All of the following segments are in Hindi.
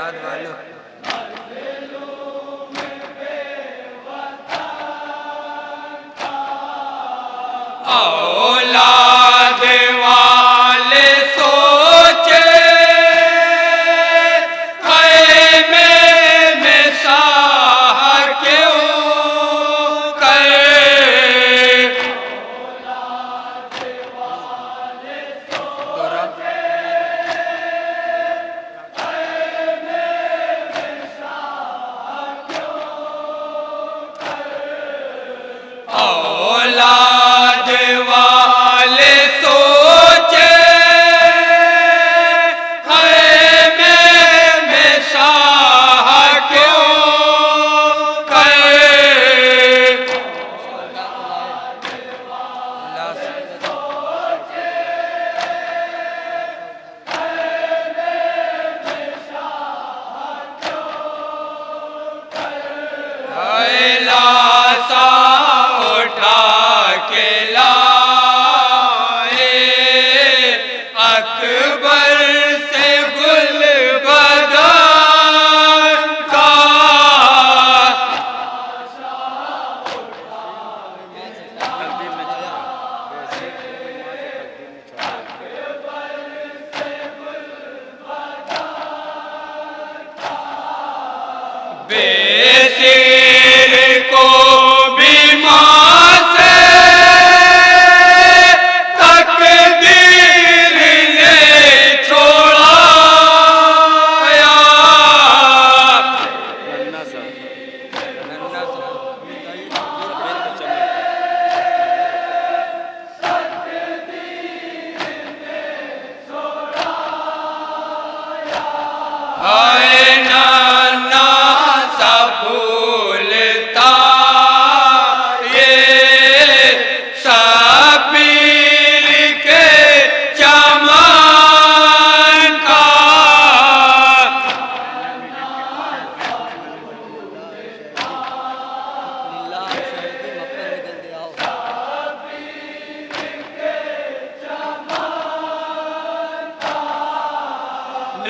औलाद वालों औलाद वाले सोचे खैमे में शाह क्यों करे। औलाद वाले सोचे खैमे में शाह क्यों करे। औलाद वाले सोचे खैमे में शाह क्यों करे। लाशा उठा के लाए अकबर से गुलबदन का। बेसिर को भी मां से तकदीर ने छोड़ाया। हाय नाना सा फूलता ये शबीर के चमन का।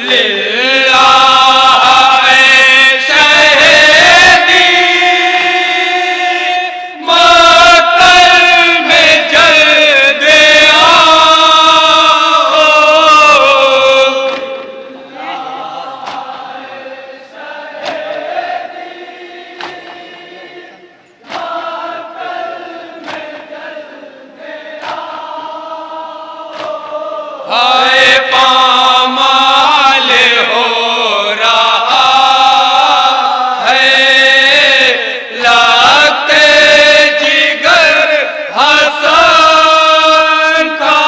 लिल्लाह शहीदी मातल में जल्द आओ। हाय पामाल हो रहा है लगते जिगर हसन का।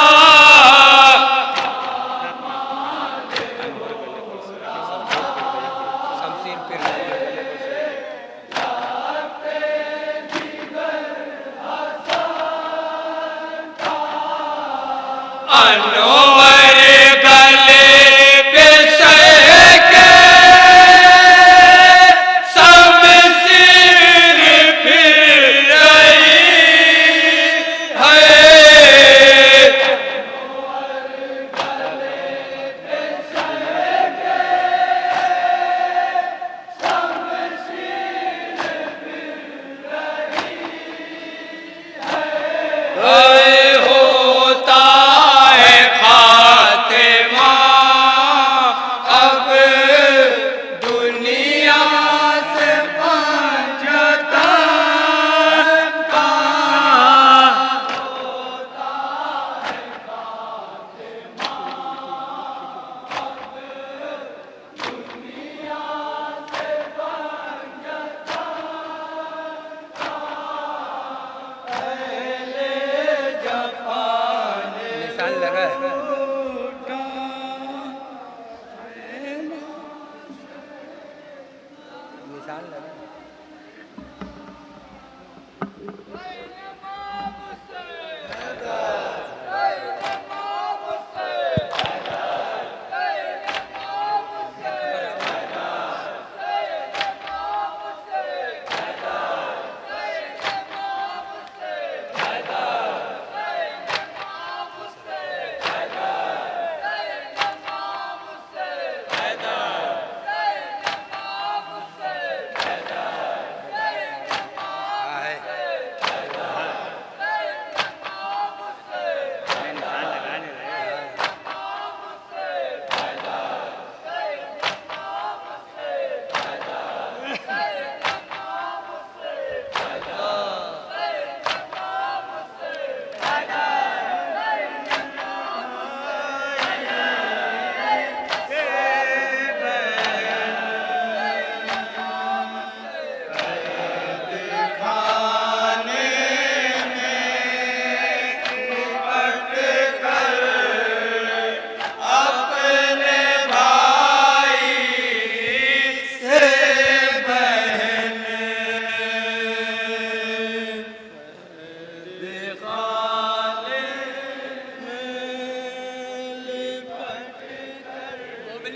अनवर गले पे के शमशीर फिर रही है। होता है खा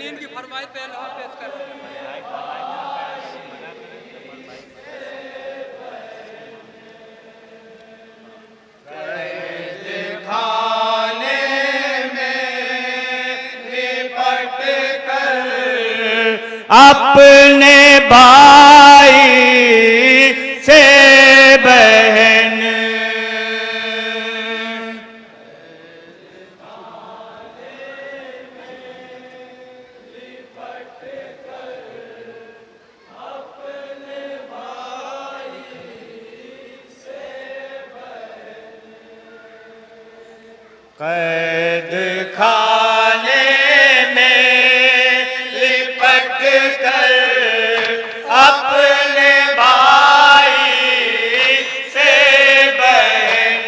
नींद की फरमाइश पेश कर। अपने भाई से बहन कैद खाने में लिपट कर अपने भाई से बहन।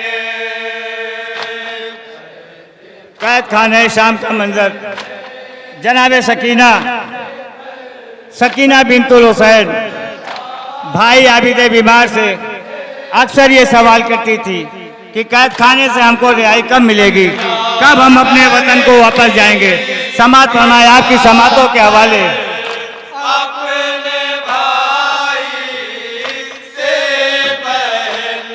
कैद खाने शाम का मंजर। जनाब सकीना बिनतुल हुसैन भाई आबिद बीमार से अक्सर ये सवाल करती थी कि कैद खाने से हमको रिहाई कब मिलेगी, कब हम अपने वतन को वापस जाएंगे। समात फरमाए आपकी समातों के हवाले। अपने भाई से बहन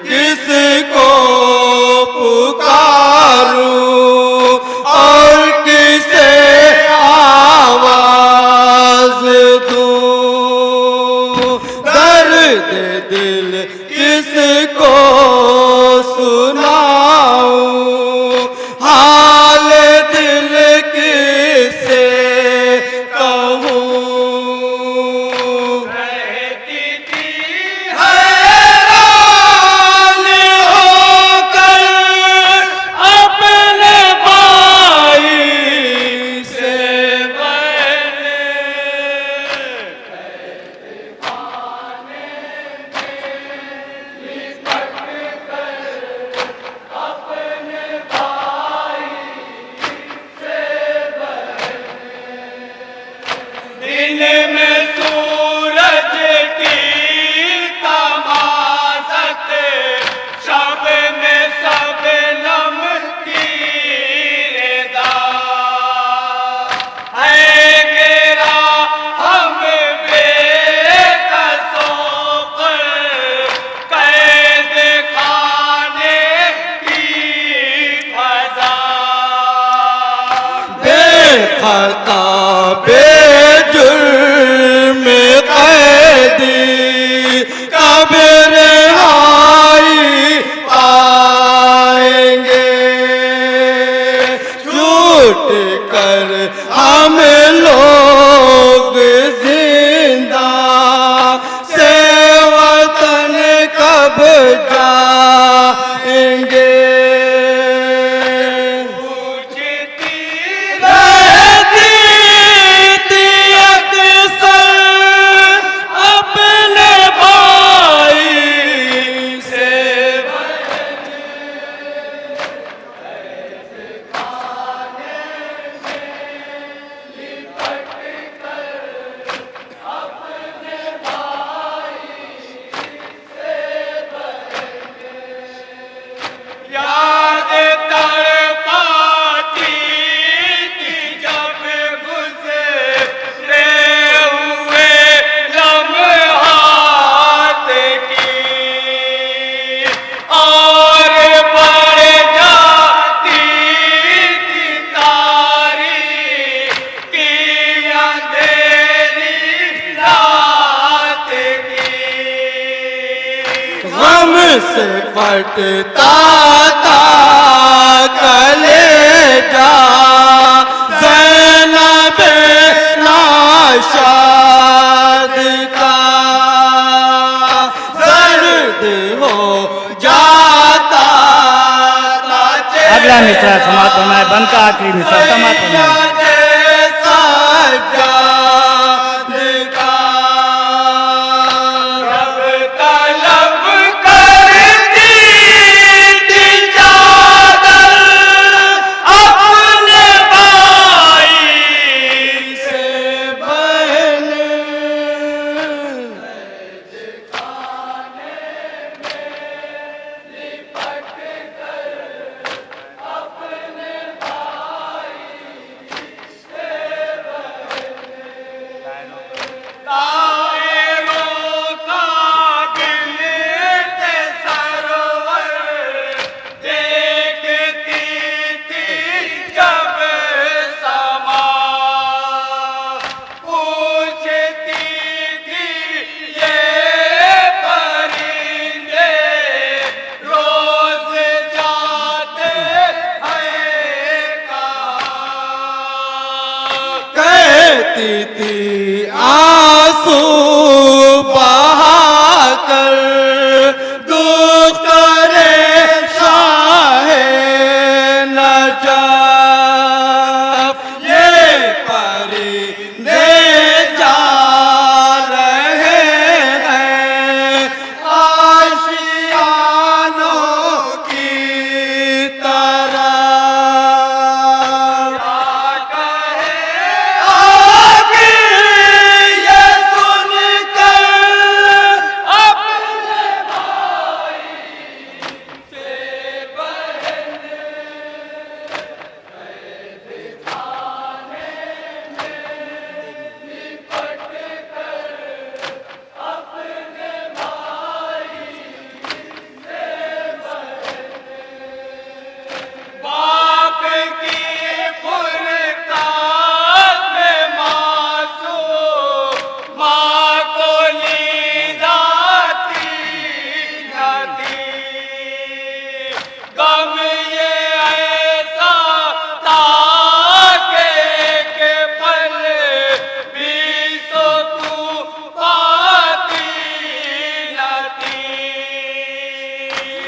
किसको पुकारूं और किसे आवाज दूं, दर्द दिल किसको सुनाऊं, हाल दिल किसे कहूं। अपने से फटता था कलेजा ज़ैनब नाशाद का दर्द हो जाता था। अगला मिसरा समाप्त होना है, बंद का आखिरी मिसरा समाप्त होना है। थी आंसू बहाकर दुख करे शाहे नजफ ये परिंदे जा रहे हैं आशियानों की तरह।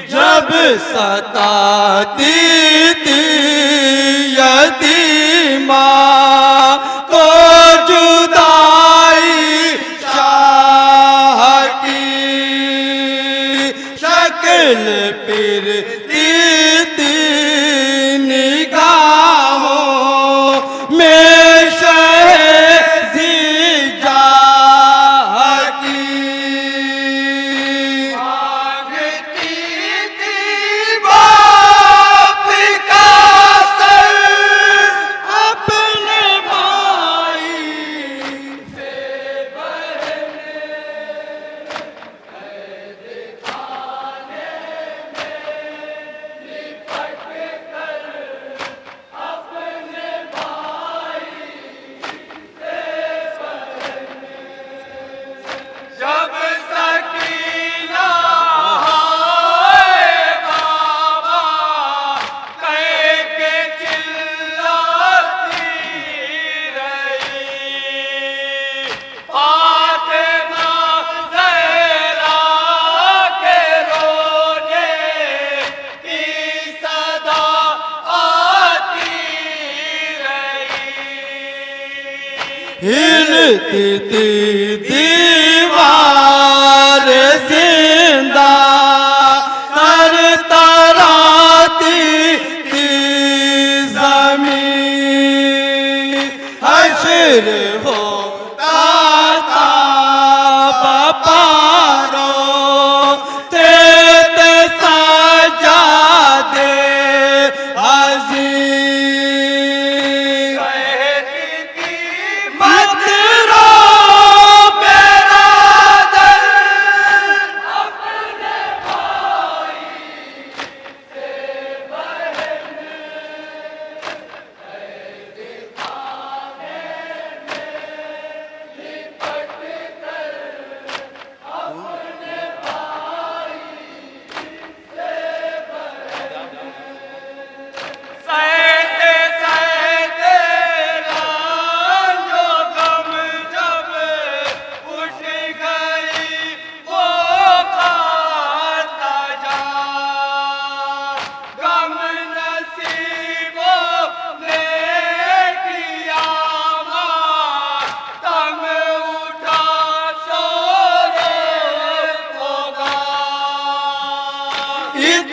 जब सताती थी यतीमा को जुदाई शाह की शक्ल फिरती थी निगाहों में शहज़ीजा की हिलती थी दीवार जिंदा तरतराती थी ज़मीन हश्र होता था बपारो तेरे सजादे अज़ीम मत रो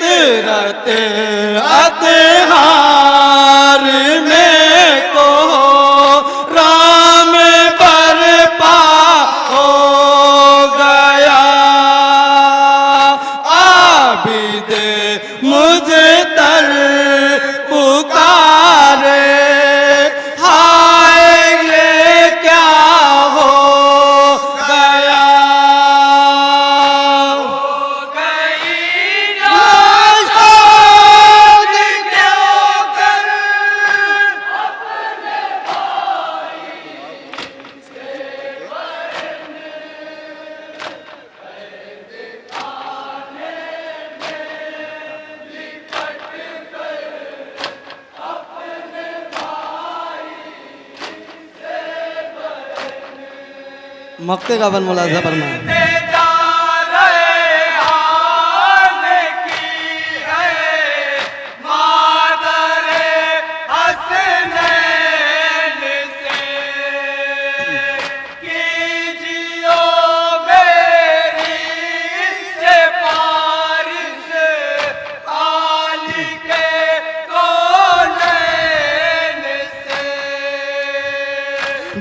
फितरत अतहार में को राम बरपा हो गया। आबिद मुझे तर पुकारे, हाय ये क्या हो गया। मक्ते का बन मुलाजा फरमाया।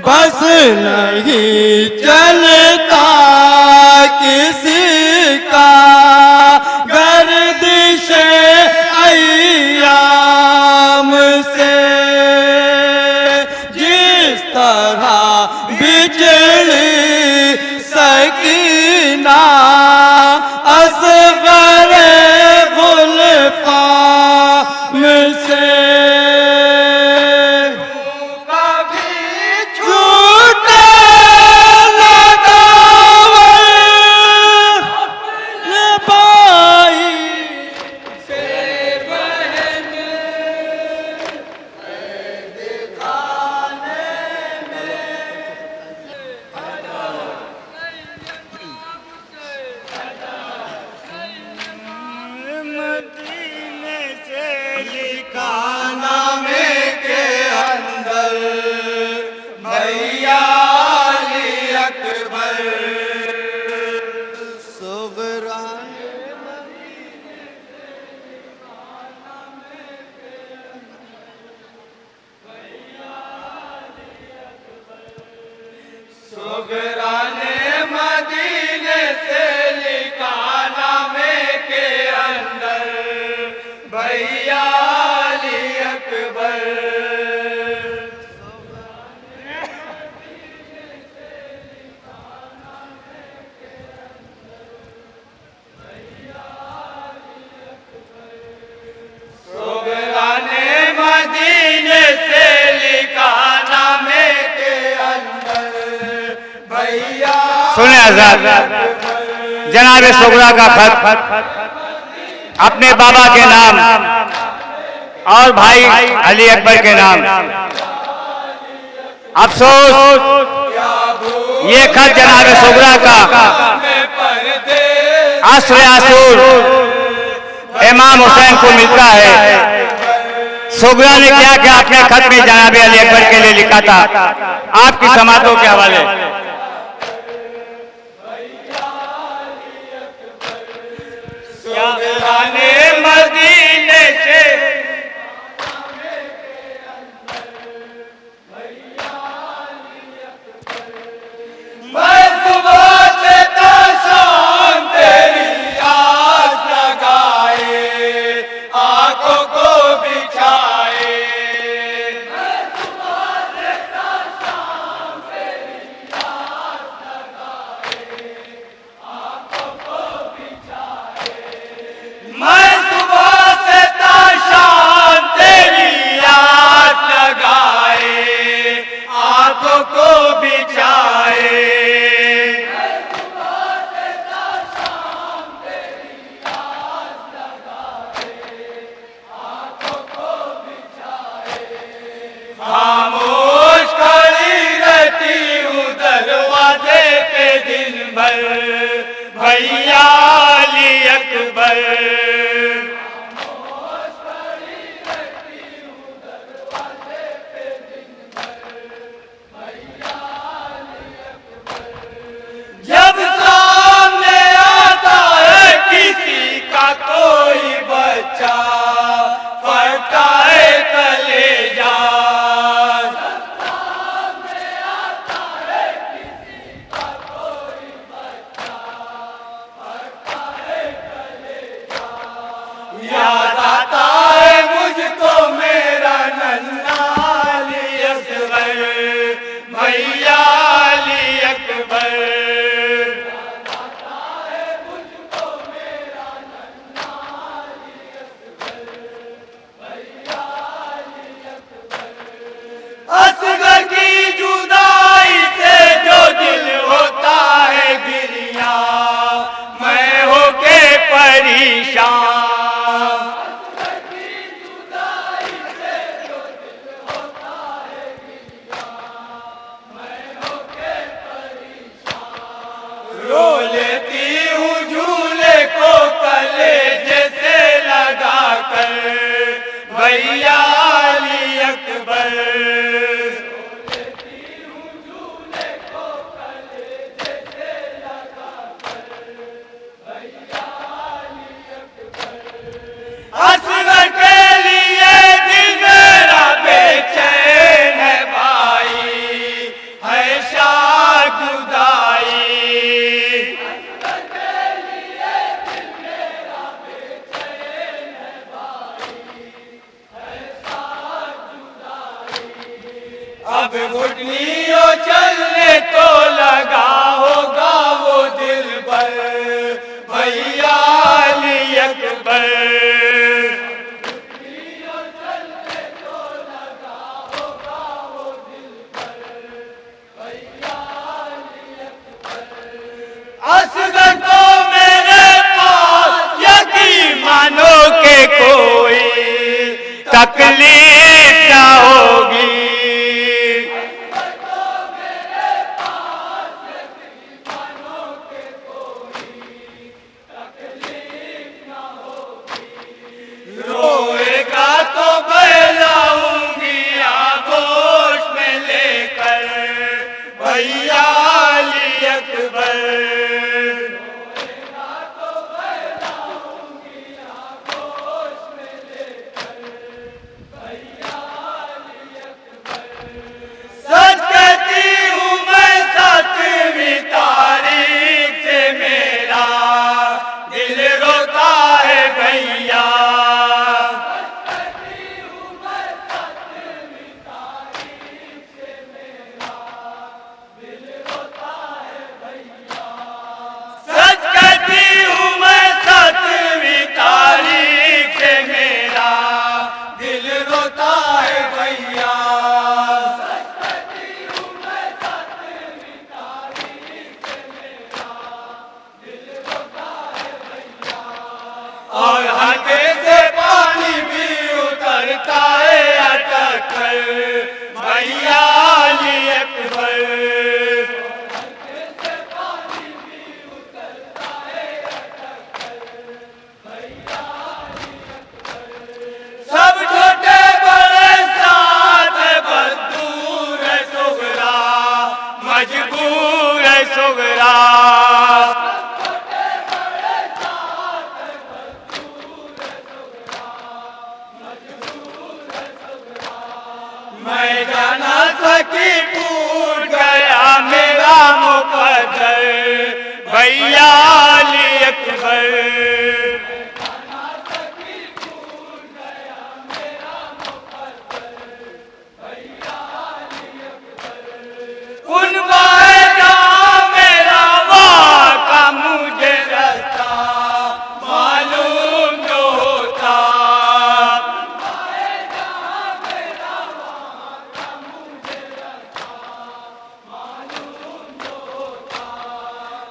बस नहीं चलता किसी का गर्दिश अय्याम से, जिस तरह बिजली सकीना असगर गुलफाम से। सुने आजाद, जनाब सुगरा का खत अपने बाबा के नाम और भाई अली अकबर के नाम। अफसोस ये खत जनाब सुगरा का असर आसूर इमाम हुसैन को मिलता है। सुगरा ने क्या क्या अपने खत में जनाब अली अकबर के लिए लिखा था, आपकी समातों के हवाले। मदीने से मैं सुबह से शाम तेरी आस लगाए, आंखों को बिछाए। मैं सुबह से शाम तेरी आस लगाए, आंखों को बिछाए। मैं सुबह से शाम तेरी आस लगाए, आंखों को बिछाए। मैं सुबह से शाम तेरी आस लगाए, आंखों को बिछाए। खामोश खड़ी रहती हूँ दरवाजे पे दिन भर, भैया अली अकबर। जब सामने आता है किसी का कोई याद आता है मुझको मेरा नन्हा अली असगर, भैया अली अकबर। असगर की जुदाई से जो दिल होता है गिरिया, मैं होके परेशान। रो लेती हूँ झूले को कलेजे से लगा कर, भैया अली अकबर। असगर के लिए दिल मेरा बेचैन है भाई, है शाह जुदाई। अब घुटनियों चलने तो लगा होगा वो दिल पर, भैया अली अकबर। असगर तो मेरे पास यकीन मानो के कोई तकलीफ ना होगी। रोएगा तो बहलाऊंगी आगोश में लेकर, भैया अली अकबर। सच कहती हूँ मैं 7वीं तारीख से मेरा दिल रोता है भैया। सच कहती हूँ मैं 7वीं तारीख से मेरा दिल रोता है भैया। और हल्के से पानी भी उतरता है अटक कर, भैया अली अकबर। सब छोटे बड़े साथ है, बस दूर है सुगरा, मजबूर है सुगरा। मैं जाना सकी टूट गया मेरा मुकद्दर, भैया अली अकबर। उन बाएगा मेरा वहाँ का मुझे रास्ता मालूम जो होता।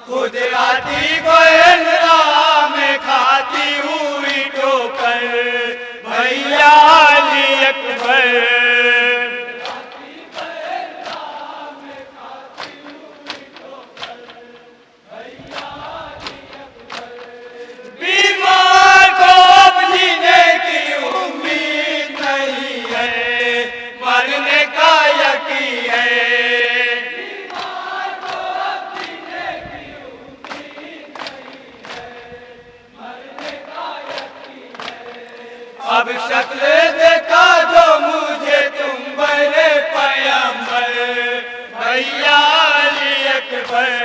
खुद आती बहन राह में खाती हुई ठोकर, भैया अली अकबर। बीमार को अब जीने की उम्मीद नहीं है, मरने का यकीन है। अब शक्ल देखा जो मुझे तुम बड़े पैगंबर, भैया अली अकबर।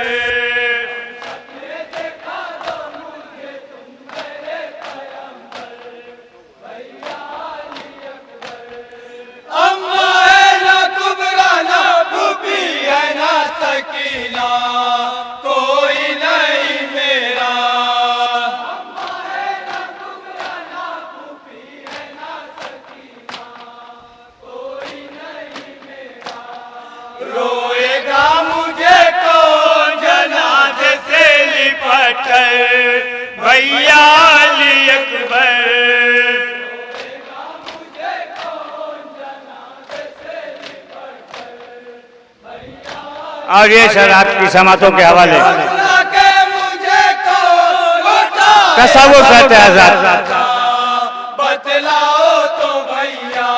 और ये सर आपकी समातों के हवाले। अपना के मुझे को लौटा तसव्वुर करते हैं आजाद। बतलाओ तो भैया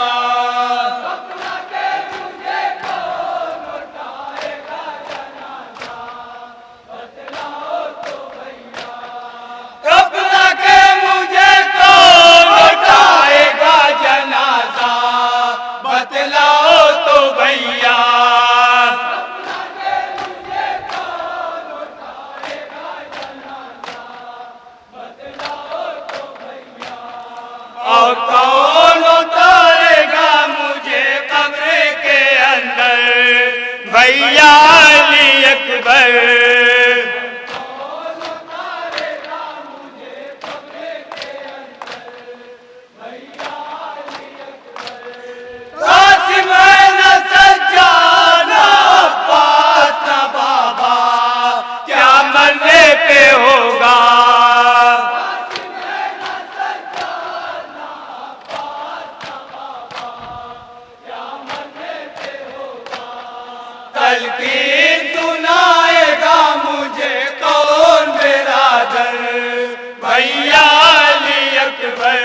अपना के मुझे को लौटाएगा जनाजा बतलाओ तो भैया और कौन उतारेगा मुझे कब्र के अंदर भैया अली अकबर कासिम न सज्जाना अब्बास न बाबा क्या मरने पे होगा तलकीन सुनाएगा मुझे कौन बिरादर भैया अली अकबर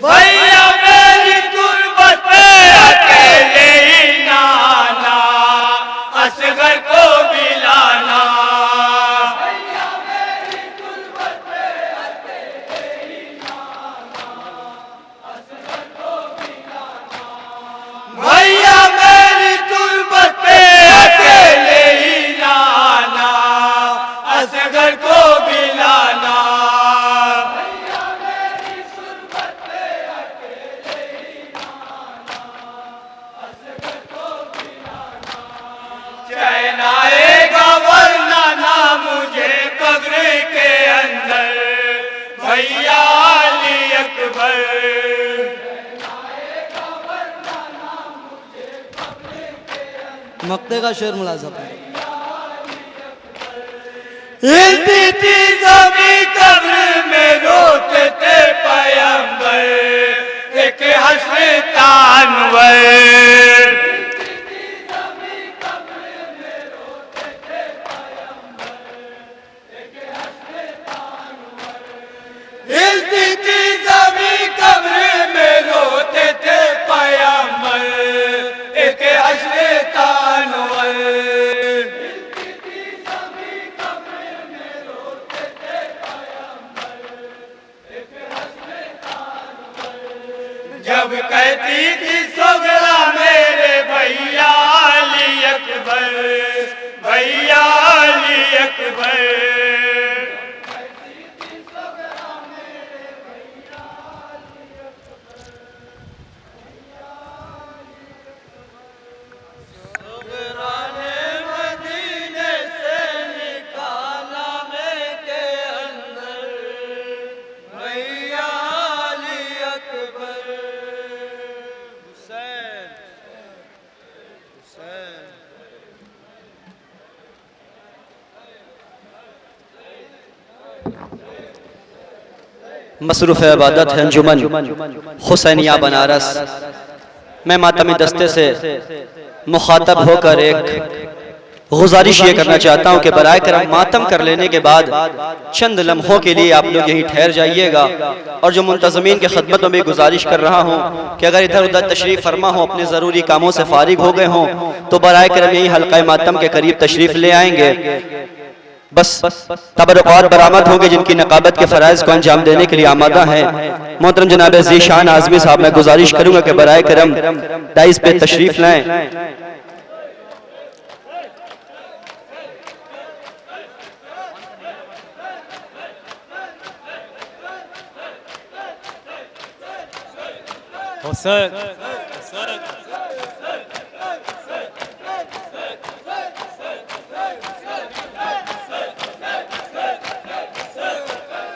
भैया मेरी गुर्बत पे अकेले ही नाना असगर को भी लाना भैया मेरी तुरबत पे अकेले ही नाना असगर को भी लाना चैन आएगा वरना ना मुझे कब्र के अंदर भैया अली अकबर मक्ते का शेर मुलाज़ा हिलती थी ज़मीं कब्र में रोते थे पैगंबर एक हश्र तानवर हिलती थी ज़मीं कब्र में रोते थे पैगंबर एक हश्र तानवर जब कहती थी सोगरा मेरे भैया अली अकबर भैया अली अकबर मदीने से निकाला मैं के अंदर भैया अली अकबर हुसैन हुसैन मसरूफ़ इबादत है अंजुमन हुसैनिया बनारस। मैं मातमी दस्ते से मुखातब होकर एक गुजारिश ये करना चाहता हूँ कि बराए करम मातम कर लेने के बाद चंद लम्हों के लिए आप लोग यहीं ठहर जाइएगा। और जो मुंतज़मीन की खिदमत में भी गुजारिश कर रहा हूँ कि अगर इधर उधर तशरीफ़ फरमा हो अपने ज़रूरी कामों से फारिग हो गए हों तो बराए करम यहीं हल्का मातम के करीब तशरीफ़ ले आएंगे। बस तबरुकात बरामद होंगे जिनकी नकाबत के फ़राइज़ को अंजाम देने के लिए आमादा हैं। मोहतरम जनाब ज़ीशान आज़मी साहब, मैं गुजारिश करूँगा कि बराए करम डाइस पे तशरीफ़ लाएँ। हुसैन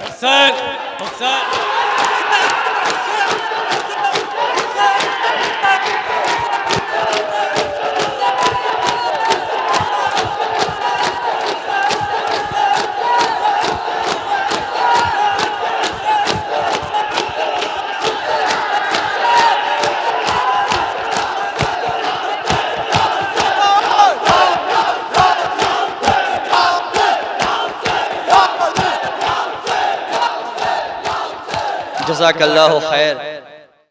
हुसैन हुसैन जज़ाकल्लाहु खैर।